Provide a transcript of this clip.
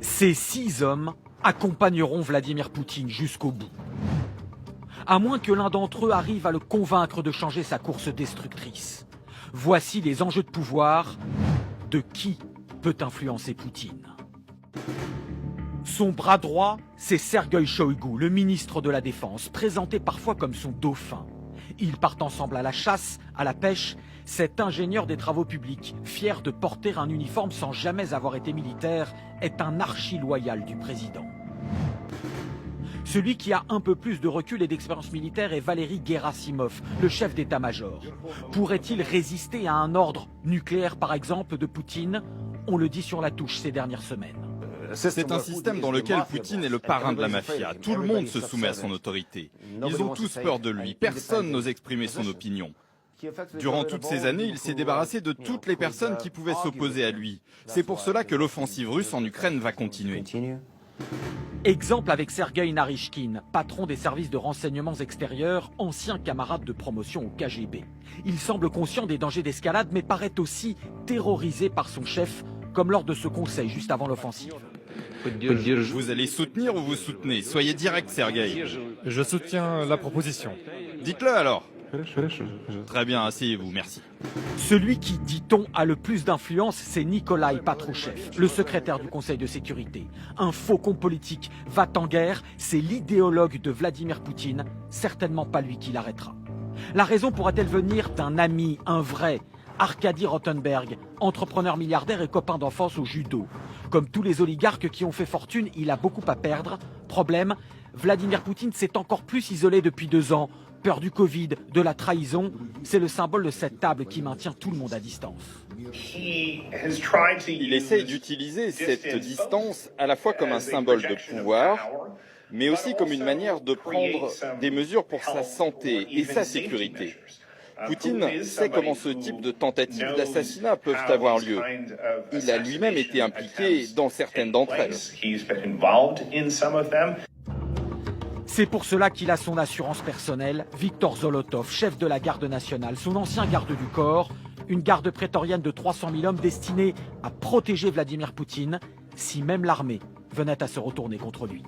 Ces 6 hommes accompagneront Vladimir Poutine jusqu'au bout. À moins que l'un d'entre eux arrive à le convaincre de changer sa course destructrice. Voici les enjeux de pouvoir de qui peut influencer Poutine. Son bras droit, c'est Sergueï Shoïgu, le ministre de la Défense, présenté parfois comme son dauphin. Ils partent ensemble à la chasse, à la pêche. Cet ingénieur des travaux publics, fier de porter un uniforme sans jamais avoir été militaire, est un archi-loyal du président. Celui qui a un peu plus de recul et d'expérience militaire est Valéry Gerasimov, le chef d'état-major. Pourrait-il résister à un ordre nucléaire, par exemple, de Poutine? On le dit sur la touche ces dernières semaines. C'est un système dans lequel Poutine est le parrain de la mafia. Tout le monde se soumet à son autorité. Ils ont tous peur de lui. Personne n'ose exprimer son opinion. Durant toutes ces années, il s'est débarrassé de toutes les personnes qui pouvaient s'opposer à lui. C'est pour cela que l'offensive russe en Ukraine va continuer. Exemple avec Sergueï Naryshkin, patron des services de renseignements extérieurs, ancien camarade de promotion au KGB. Il semble conscient des dangers d'escalade, mais paraît aussi terrorisé par son chef, comme lors de ce conseil juste avant l'offensive. Vous allez soutenir ou vous soutenez? Soyez direct, Sergueï. Je soutiens la proposition. Dites-le alors. Très bien, asseyez-vous, merci. Celui qui, dit-on, a le plus d'influence, c'est Nikolai Patrouchev, le secrétaire du Conseil de sécurité. Un faucon politique va en guerre, c'est l'idéologue de Vladimir Poutine, certainement pas lui qui l'arrêtera. La raison pourrait-elle venir d'un ami, un vrai, Arkady Rotenberg, entrepreneur milliardaire et copain d'enfance au judo. Comme tous les oligarques qui ont fait fortune, il a beaucoup à perdre. Problème, Vladimir Poutine s'est encore plus isolé depuis 2 ans. Peur du Covid, de la trahison, c'est le symbole de cette table qui maintient tout le monde à distance. Il essaye d'utiliser cette distance à la fois comme un symbole de pouvoir, mais aussi comme une manière de prendre des mesures pour sa santé et sa sécurité. Poutine sait comment ce type de tentatives d'assassinat peuvent avoir lieu. Il a lui-même été impliqué dans certaines d'entre elles. C'est pour cela qu'il a son assurance personnelle, Viktor Zolotov, chef de la garde nationale, son ancien garde du corps, une garde prétorienne de 300 000 hommes destinée à protéger Vladimir Poutine, si même l'armée venait à se retourner contre lui.